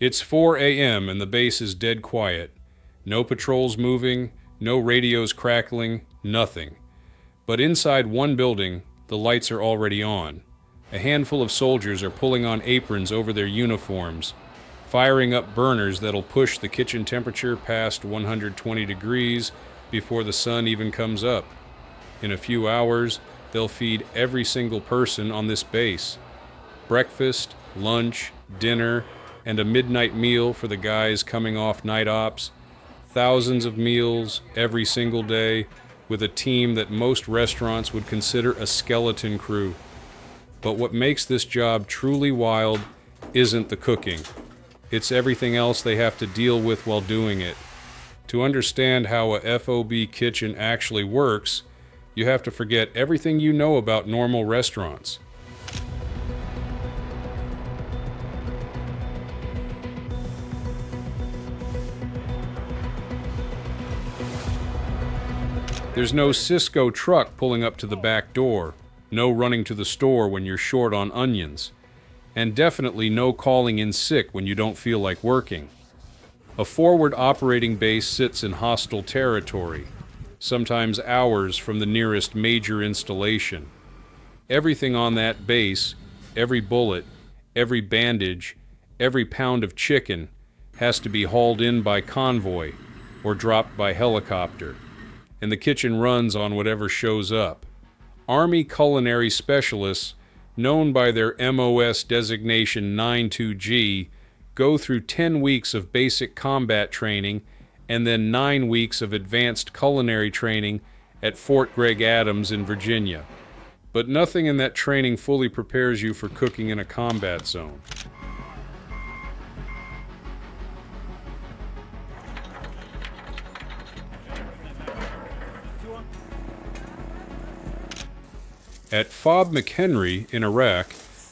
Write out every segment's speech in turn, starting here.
It's 4 a.m. and the base is dead quiet. No patrols moving, no radios crackling, nothing. But inside one building, the lights are already on. A handful of soldiers are pulling on aprons over their uniforms, firing up burners that'll push the kitchen temperature past 120 degrees before the sun even comes up. In a few hours, they'll feed every single person on this base. Breakfast, lunch, dinner, and a midnight meal for the guys coming off night ops. Thousands of meals every single day with a team that most restaurants would consider a skeleton crew. But what makes this job truly wild isn't the cooking. It's everything else they have to deal with while doing it. To understand how a FOB kitchen actually works, you have to forget everything you know about normal restaurants. There's no Cisco truck pulling up to the back door, no running to the store when you're short on onions, and definitely no calling in sick when you don't feel like working. A forward operating base sits in hostile territory, sometimes hours from the nearest major installation. Everything on that base, every bullet, every bandage, every pound of chicken, has to be hauled in by convoy or dropped by helicopter, and the kitchen runs on whatever shows up. Army culinary specialists, known by their MOS designation 92G, go through 10 weeks of basic combat training and then 9 weeks of advanced culinary training at Fort Gregg Adams in Virginia. But nothing in that training fully prepares you for cooking in a combat zone. At FOB McHenry in Iraq,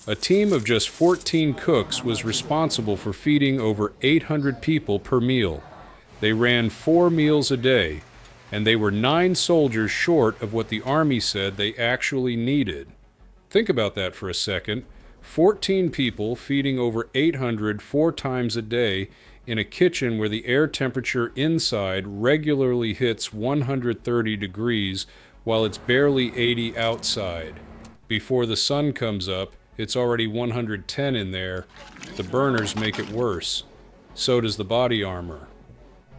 a team of just 14 cooks was responsible for feeding over 800 people per meal. They ran 4 meals a day, and they were 9 soldiers short of what the Army said they actually needed. Think about that for a second. 14 people feeding over 800 4 times a day in a kitchen where the air temperature inside regularly hits 130 degrees while it's barely 80 outside. Before the sun comes up, it's already 110 in there. The burners make it worse. So does the body armor.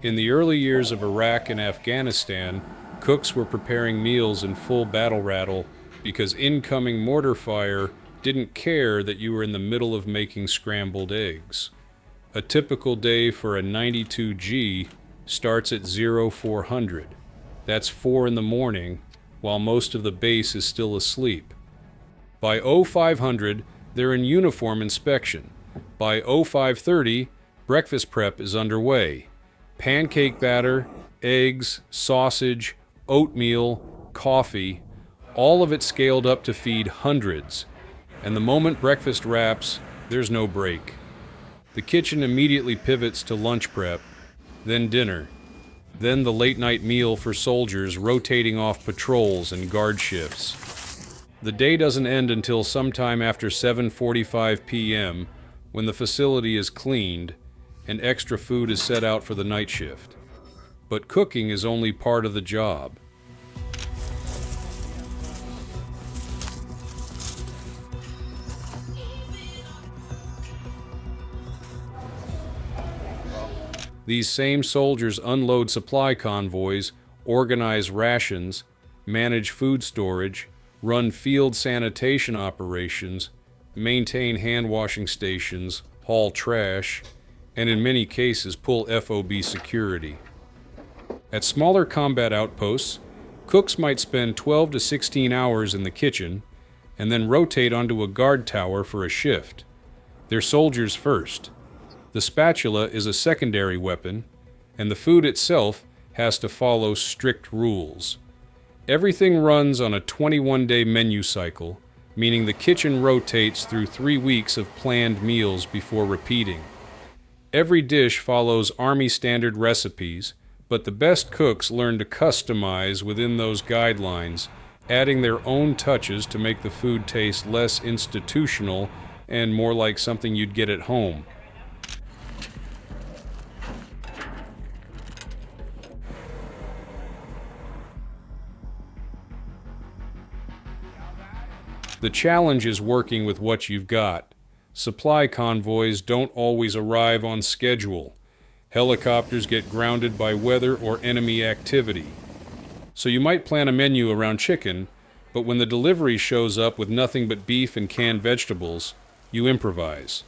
In the early years of Iraq and Afghanistan, cooks were preparing meals in full battle rattle because incoming mortar fire didn't care that you were in the middle of making scrambled eggs. A typical day for a 92G starts at 0400. That's 4 in the morning, while most of the base is still asleep. By 0500, they're in uniform inspection. By 0530, breakfast prep is underway. Pancake batter, eggs, sausage, oatmeal, coffee, all of it scaled up to feed hundreds. And the moment breakfast wraps, there's no break. The kitchen immediately pivots to lunch prep, then dinner, then the late-night meal for soldiers rotating off patrols and guard shifts. The day doesn't end until sometime after 7:45 p.m., when the facility is cleaned and extra food is set out for the night shift. But cooking is only part of the job. These same soldiers unload supply convoys, organize rations, manage food storage, run field sanitation operations, maintain hand-washing stations, haul trash, and in many cases pull FOB security. At smaller combat outposts, cooks might spend 12 to 16 hours in the kitchen and then rotate onto a guard tower for a shift. They're soldiers first. The spatula is a secondary weapon, and the food itself has to follow strict rules. Everything runs on a 21-day menu cycle, meaning the kitchen rotates through 3 weeks of planned meals before repeating. Every dish follows Army standard recipes, but the best cooks learn to customize within those guidelines, adding their own touches to make the food taste less institutional and more like something you'd get at home. The challenge is working with what you've got. Supply convoys don't always arrive on schedule. Helicopters get grounded by weather or enemy activity. So you might plan a menu around chicken, but when the delivery shows up with nothing but beef and canned vegetables, you improvise.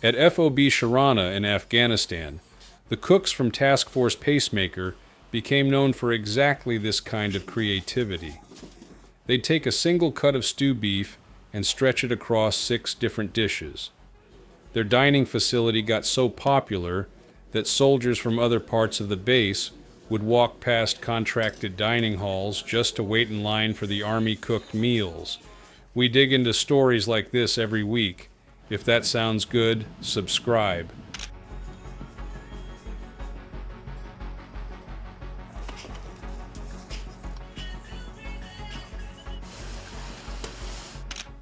At FOB Sharana in Afghanistan, the cooks from Task Force Pacemaker became known for exactly this kind of creativity. They'd take a single cut of stew beef and stretch it across 6 different dishes. Their dining facility got so popular that soldiers from other parts of the base would walk past contracted dining halls just to wait in line for the Army-cooked meals. We dig into stories like this every week. If that sounds good, subscribe.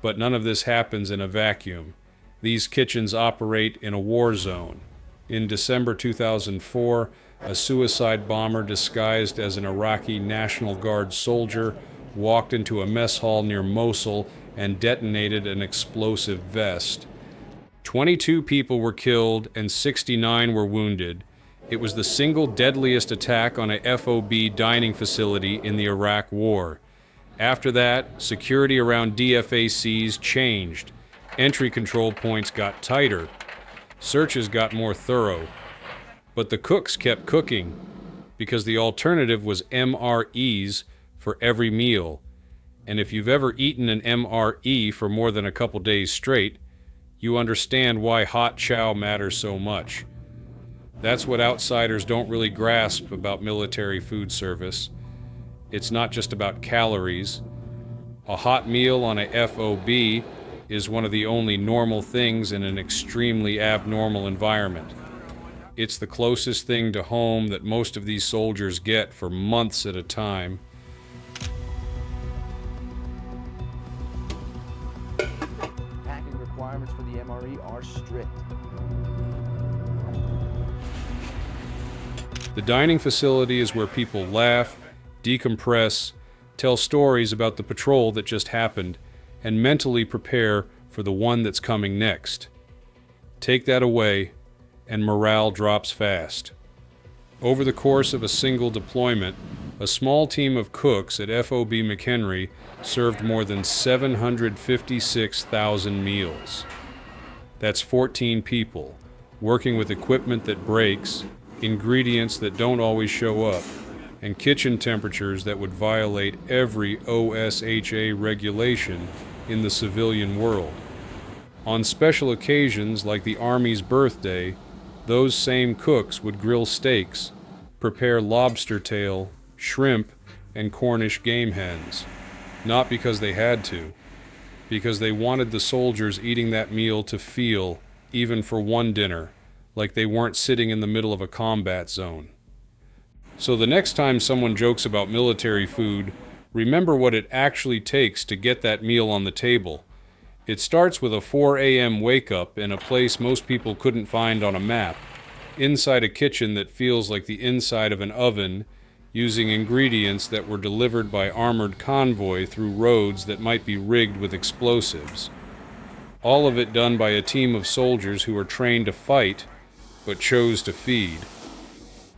But none of this happens in a vacuum. These kitchens operate in a war zone. In December 2004, a suicide bomber disguised as an Iraqi National Guard soldier walked into a mess hall near Mosul and detonated an explosive vest. 22 people were killed and 69 were wounded. It was the single deadliest attack on a FOB dining facility in the Iraq War. After that, security around DFACs changed. Entry control points got tighter. Searches got more thorough. But the cooks kept cooking, because the alternative was MREs for every meal. And if you've ever eaten an MRE for more than a couple days straight, you understand why hot chow matters so much. That's what outsiders don't really grasp about military food service. It's not just about calories. A hot meal on a FOB is one of the only normal things in an extremely abnormal environment. It's the closest thing to home that most of these soldiers get for months at a time. Packing requirements for the MRE are strict. The dining facility is where people laugh, decompress, tell stories about the patrol that just happened, and mentally prepare for the one that's coming next. Take that away, and morale drops fast. Over the course of a single deployment, a small team of cooks at FOB McHenry served more than 756,000 meals. That's 14 people, working with equipment that breaks, ingredients that don't always show up, and kitchen temperatures that would violate every OSHA regulation in the civilian world. On special occasions like the Army's birthday, those same cooks would grill steaks, prepare lobster tail, shrimp, and Cornish game hens. Not because they had to, because they wanted the soldiers eating that meal to feel, even for one dinner, like they weren't sitting in the middle of a combat zone. So the next time someone jokes about military food, remember what it actually takes to get that meal on the table. It starts with a 4 a.m. wake-up in a place most people couldn't find on a map, inside a kitchen that feels like the inside of an oven, using ingredients that were delivered by armored convoy through roads that might be rigged with explosives. All of it done by a team of soldiers who were trained to fight, but chose to feed.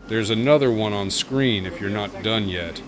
There's another one on screen if you're not done yet.